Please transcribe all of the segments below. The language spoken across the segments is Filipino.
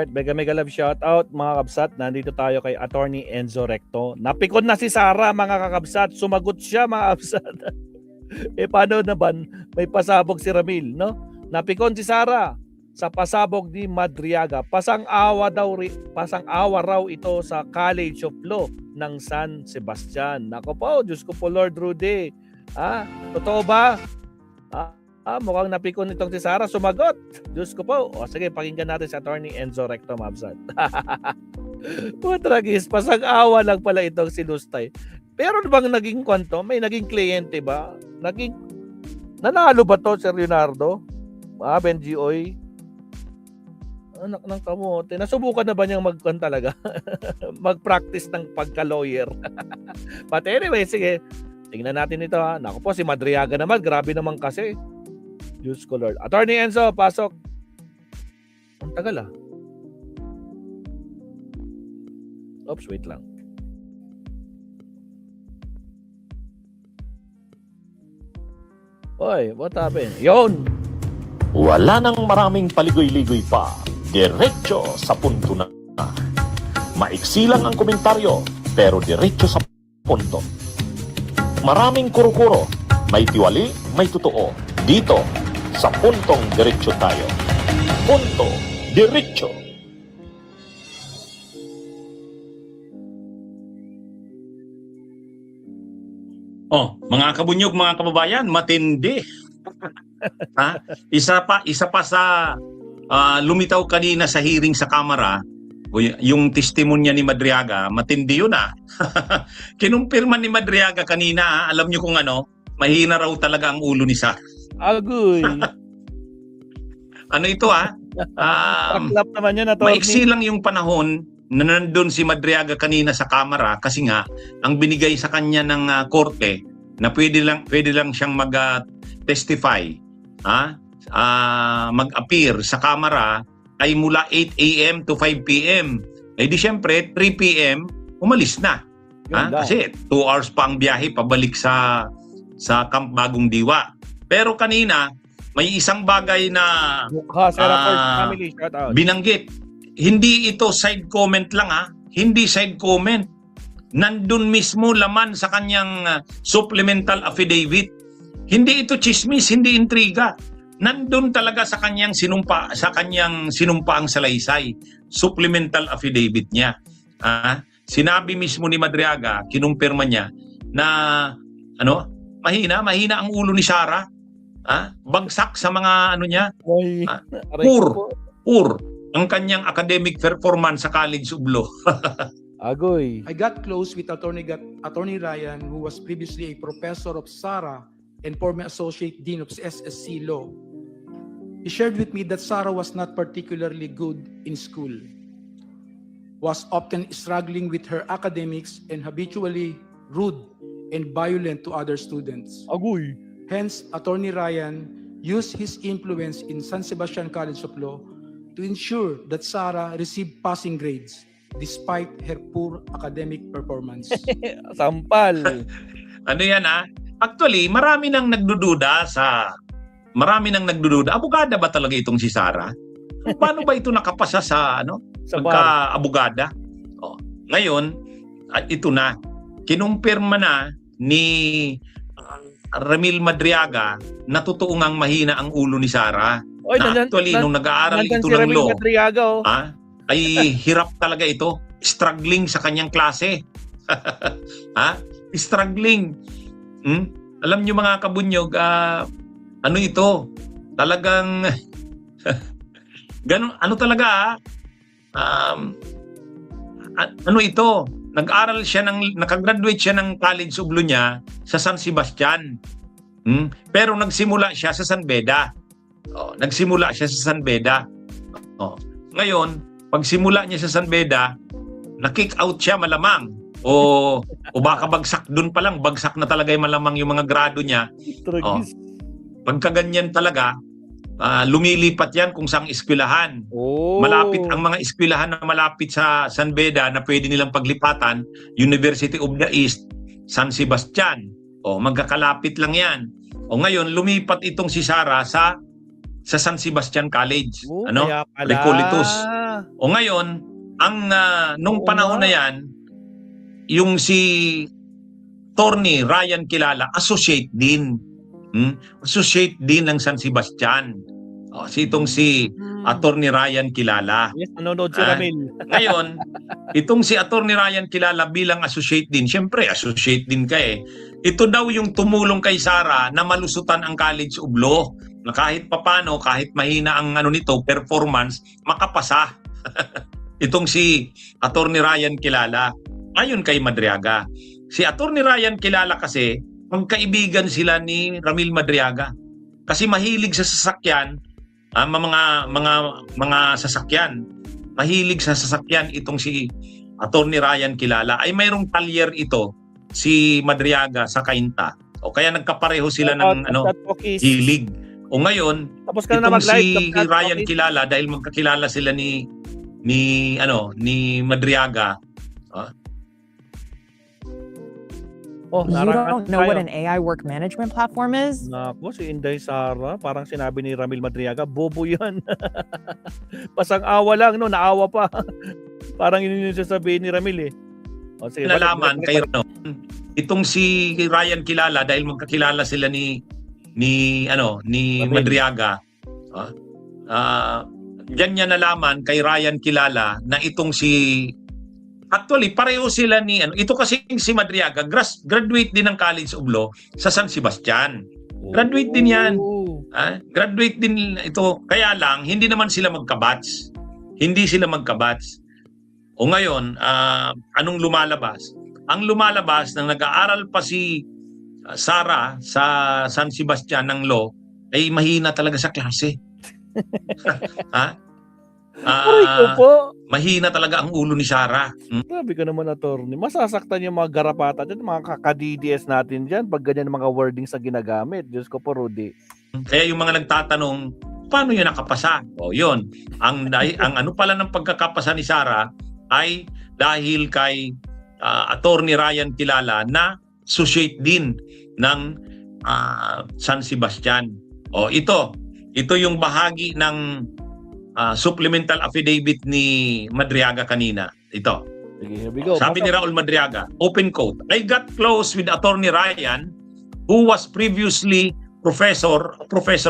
Alright, mega love shoutout mga kabsat. Nandito tayo kay Attorney Enzo Recto. Napikon na si Sara mga kakabsat. Sumagot siya mga kabsat. Paano naman may pasabog si Ramil, no? Napikon si Sara sa pasabog ni Madriaga. Pasang-awa raw ito sa College of Law ng San Sebastian. Nako po, Diyos ko po Lord Rudy. Totoo ba? Mukhang napikon itong si Sara. Sumagot. Diyos ko po. O sige, pakinggan natin si Attorney Enzo Recto Mabsat. Tragis. Pasang-awa lang pala itong si Lustay. Pero bang naging kwanto? May naging kliyente ba? Nanalo ba to, Sir Leonardo? Benjioy? Anak ng kamote. Nasubukan na ba niyang talaga? Mag-practice ng pagka-lawyer. But anyway, sige. Tingnan natin ito ha. Naku po, si Madriaga naman. Grabe naman kasi. Diyos ko Lord. Attorney Enzo, pasok. Ang tagal Oops, wait lang. Oy, what happened? Yon! Wala nang maraming paligoy-ligoy pa. Diretso sa punto na. Maiksi lang ang komentaryo, pero diretso sa punto. Maraming kuro-kuro. May tiwali, may totoo. Dito, sa puntong diretso tayo. Punto, diretso. Mga kabunyog, mga kababayan, matindi. Isa pa sa lumitaw kanina sa hearing sa Kamara, yung testimonya ni Madriaga, matindi yun Kinumpirma ni Madriaga kanina, alam niyo kung mahina raw talaga ang ulo ni Sara. Agoy. Ano ito Paklap naman yun, Attorney. Maiksi lang yung panahon na nandun si Madriaga kanina sa Kamara kasi nga ang binigay sa kanya ng korte na pwede lang siyang mag-testify, mag-appear sa Kamara ay mula 8 a.m. to 5 p.m. Di syempre 3 p.m. umalis na. Kasi 2 hours pa ang biyahe pabalik sa Camp Bagong Diwa. Pero kanina may isang bagay na binanggit. Hindi ito side comment lang Hindi side comment. Nandun mismo laman sa kanyang supplemental affidavit. Hindi ito chismis, hindi intriga. Nandun talaga sa kanyang sinumpaang salaysay. Supplemental affidavit niya. Sinabi mismo ni Madriaga, kinumpirma niya na mahina ang ulo ni Sara. Bagsak sa mga niya. Poor ang kanyang academic performance sa College of Law. Agoy. I got close with Attorney Ryan, who was previously a professor of Sara and former associate dean of SSC Law. He shared with me that Sara was not particularly good in school, was often struggling with her academics and habitually rude and violent to other students. Agoy. Hence, Attorney Ryan used his influence in San Sebastian College of Law to ensure that Sara received passing grades despite her poor academic performance. Sampal. Actually, marami nang nagdududa. Abogada ba talaga itong si Sara? Paano ba ito nakapasa sa pagka-abogada? Ngayon, ito na. Kinumpirma na ni Ramil Madriaga na totoo ngang mahina ang ulo ni Sara. Actually, nung nag-aaral ito si ng law, Madriaga, ay hirap talaga ito. Struggling sa kanyang klase. Struggling. Alam niyo mga kabunyog, ito? Talagang ganun, ito? Nag-aral siya nakagraduate siya ng College of Law niya sa San Sebastian. Pero nagsimula siya sa San Beda. Ngayon, pagsimula niya sa San Beda, na-kick out siya malamang. O baka bagsak doon pa lang, bagsak na talaga malamang yung mga grado niya. Pagkaganyan talaga, lumilipat yan kung saang eskwelahan. Malapit ang mga eskwelahan na malapit sa San Beda na pwede nilang paglipatan, University of the East, San Sebastian. Magkakalapit lang yan. Ngayon, lumipat itong si Sara sa San Sebastian College. Kaya pala. Recoletos. O ngayon, nung Oo panahon nga. na yan, yung si Attorney Ryan Kilala, associate din. Associate din ng San Sebastian. Itong si Attorney Ryan Kilala. Yes, nanonood si Ah. Ramil. Ngayon, itong si Attorney Ryan Kilala bilang associate din, syempre associate din ka eh. Ito daw yung tumulong kay Sara na malusutan ang College of Law. Na kahit papano, kahit mahina ang nito, performance, makapasa. Itong si Attorney Ryan Kilala, ayon kay Madriaga. Si Attorney Ryan Kilala kasi, magkaibigan sila ni Ramil Madriaga. Kasi mahilig sa sasakyan, mga sasakyan. Mahilig sa sasakyan itong si Attorney Ryan Kilala. Ay mayroong talyer ito, si Madriaga sa Cainta. O kaya nagkapareho sila ng hilig. O ngayon, Tapos ka na itong mag-live. si Ryan Kilala, dahil magkakilala sila ni Madriaga. Oh, You narangan don't know what tayo. an AI work management platform is? Naku, si Inday Sara, parang sinabi ni Ramil Madriaga, bobo yan. Pasang awa lang, no? Naawa pa. Parang yun yung sasabihin ni Ramil eh. O, sige, Nalaman balik. kay itong si Ryan Kilala, dahil magkakilala sila ni Ramil. Madriaga. Diyan niya nalaman kay Ryan Kilala na itong actually pareho sila ni ito kasi si Madriaga graduate din ng College of Law sa San Sebastian. Graduate din yan. Oh. Graduate din ito. Kaya lang hindi naman sila magka-batch. Hindi sila magka-batch. O ngayon, anong lumalabas? Ang lumalabas nang nag-aaral pa si Sara sa San Sebastian ng Law ay mahina talaga sa klase. Aray ko po. Mahina talaga ang ulo ni Sara. Grabe ka naman, attorney. Masasaktan yung mga garapata dyan, mga kaka-DDS natin dyan pag ganyan mga wordings sa ginagamit. Diyos ko po, Rudy. Kaya yung mga nagtatanong, paano yun nakapasa? O yun, ang ano pala ng pagkakapasa ni Sara ay dahil kay Attorney Ryan Kilala na associate din ng San Sebastian. O ito yung bahagi ng supplemental affidavit ni Madriaga kanina. Ito. Sige, here we go. Sabi ni Raul Madriaga, open quote, I got close with Attorney Ryan, who was previously professor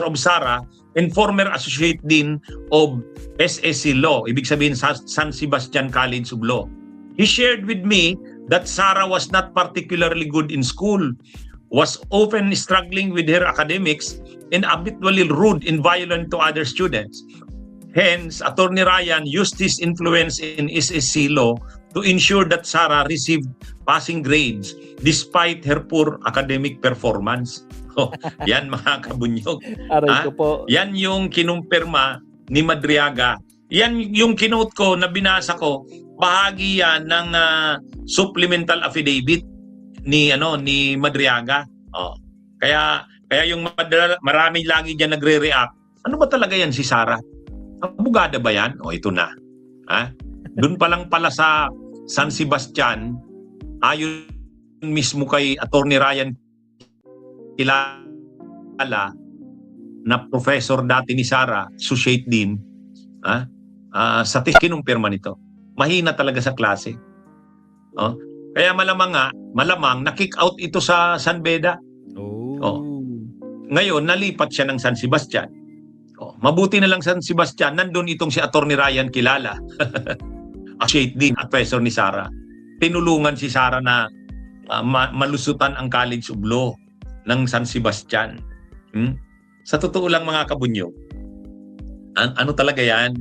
of Sara and former associate dean of SSC Law, ibig sabihin San Sebastian College of Law. He shared with me that Sara was not particularly good in school, was often struggling with her academics, and habitually rude and violent to other students. Hence, Attorney Ryan used his influence in SSC Law to ensure that Sara received passing grades despite her poor academic performance. Yan mga kabunyog. Aray ko po. Yan yung kinumpirma ni Madriaga. Yan yung kinote ko na binasa ko. Bahagi yan ng supplemental affidavit ni Madriaga. Kaya yung marami lagi diyan nagre-react. Ano ba talaga yan si Sara? Abogada ba yan? Ito na. Doon pa lang pala sa San Sebastian, ayon mismo kay Attorney Ryan Kilala na professor dati ni Sara, associate din, sa kinumpirma nito. Mahina talaga sa klase. Kaya malamang na-kick out ito sa San Beda. Ngayon, nalipat siya ng San Sebastian. Mabuti na lang San Sebastian, nandun itong si Attorney Ryan Kilala. Associate din, professor ni Sara. Tinulungan si Sara na malusutan ang College of Law ng San Sebastian. Sa totoo lang mga kabunyog, ano talaga yan?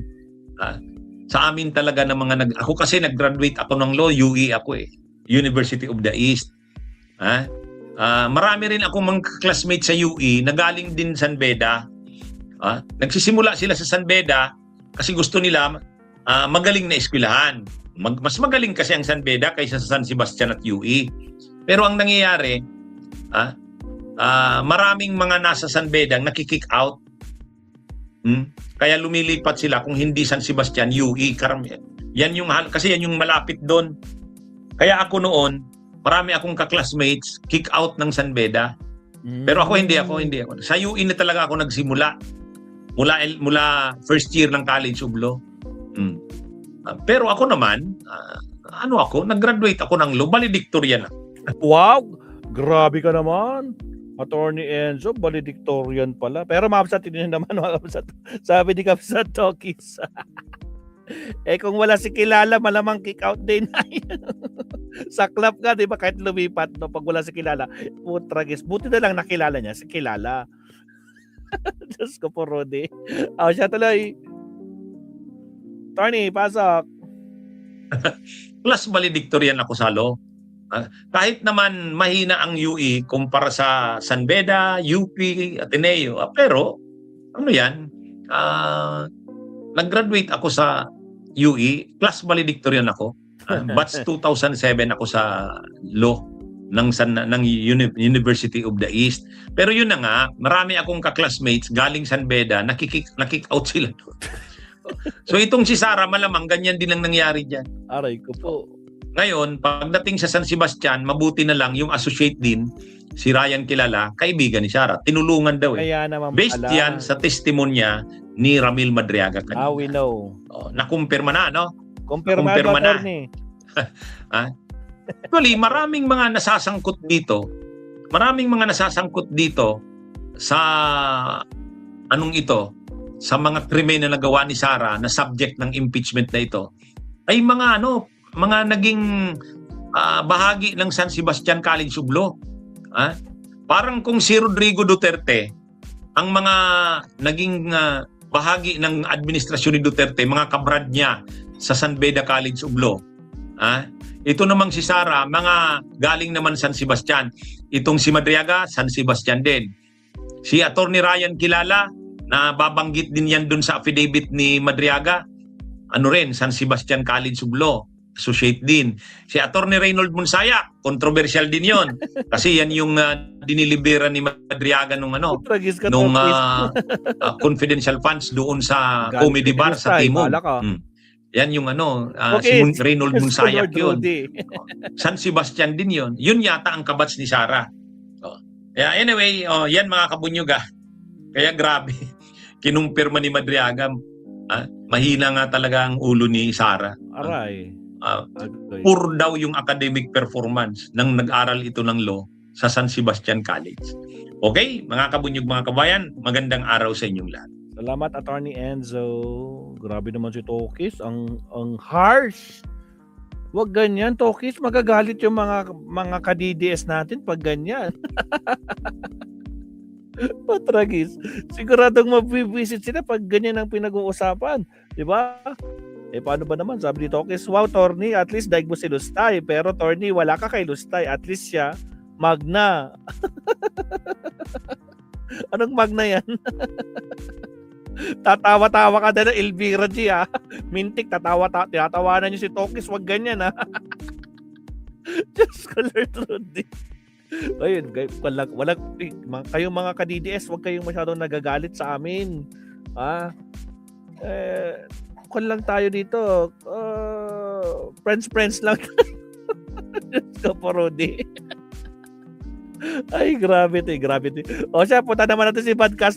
Sa amin talaga ng mga ako kasi nag-graduate ako ng law, UE ako University of the East. Marami rin akong mga classmates sa UE na galing din San Beda. Nagsisimula sila sa San Beda kasi gusto nila magaling na eskwelahan. Mas magaling kasi ang San Beda kaysa sa San Sebastian at UE. Pero ang nangyayari, maraming mga nasa San Beda nakikick out. Kaya lumilipat sila kung hindi San Sebastian, UE. Yan yung malapit doon. Kaya ako noon, marami akong ka-classmates kick out ng San Beda. Pero ako hindi ako. Sa UE na talaga ako nagsimula. Mula first year ng College of Law. Pero ako naman, nag-graduate ako ng law, valedictorian ako. Wow! Grabe ka naman. Attorney Enzo, valedictorian pala. Pero mabsat din naman, mga kabsat. Sabi ni Kabsat Tokis. Kung wala si Kilala, malamang kick out din. Saklap ka, di ba? Kahit lumipat, no? Pag wala si Kilala. Putragis. Buti na lang nakilala niya si Kilala. Diyos ko po, Rodi. Siya tuloy. Attorney, pasok. Plus valedictorian ako sa law. Kahit naman mahina ang UE kumpara sa San Beda, UP, Ateneo, pero ano yan, nag-graduate ako sa UE, plus valedictorian ako. Batch 2007 ako sa law ng University of the East. Pero yun na nga, marami akong ka-classmates galing San Beda, nakikick out sila doon. So itong si Sara, malamang ganyan din ang nangyari dyan. Aray ko po. Ngayon, pagdating sa San Sebastian, mabuti na lang yung associate din, si Ryan Kilala, kaibigan ni Sara. Tinulungan daw eh. Kaya naman Based pala. yan sa testimonya ni Ramil Madriaga kanina. We know. Nakumpirma na, no? Kumpirmado, Kumpirma na. Attorney. Actually, maraming mga nasasangkot dito. Maraming mga nasasangkot dito sa anong ito, sa mga krimen na nagawa ni Sara na subject ng impeachment na ito. Ay mga naging bahagi ng San Sebastian College of Law. Parang kung si Rodrigo Duterte, ang mga naging bahagi ng administrasyon ni Duterte, mga kabrad niya sa San Beda College of Law. Ito namang si Sara, mga galing naman San Sebastian. Itong si Madriaga, San Sebastian din. Si Attorney Ryan Kilala, na babanggit din yan dun sa affidavit ni Madriaga, San Sebastian College of Law, associate din. Si Attorney Reynold Munsaya, controversial din yon. Kasi yan yung dinilibera ni Madriaga nung Tragis ka, nung Tokis. confidential funds doon sa Galing comedy bar sa Tay, Timog. bahala ka. Yan yung Okay. si Reynold Munsayak yun. Rodi. San Sebastian din yun. Yun yata ang kabats ni Sara. Yeah, anyway, yan mga kabunyuga. Kaya grabe. Kinumpirma ni Madriaga. Mahina nga talaga ang ulo ni Sara. Aray. Poor daw yung academic performance nang nag-aral ito ng law sa San Sebastian College. Okay, mga kabunyug, mga kabayan, magandang araw sa inyong lahat. Salamat, Attorney Enzo. Grabe naman si Tokis. Ang harsh. Wag ganyan, Tokis. Magagalit yung mga ka-DDS natin pag ganyan. Patragis. Siguradong mabibisit sila pag ganyan ang pinag-uusapan. Diba? Paano ba naman? Sabi ni Tokis, wow, Torny, at least daig mo si Lustay. Pero Torny, wala ka kay Lustay. At least siya, magna. Anong magna yan? Tatawa-tawa ka na ng Elvira G, ha? Mintik, tinatawanan niyo si Tokis, wag ganyan, ha? Just color Rudy. Ayun, kayong mga ka-DDS, wag kayong masyadong nagagalit sa amin. Kung lang tayo dito, friends lang. Just ko po, Rudy. Ay, grabe to. O siya, punta naman natin si podcast.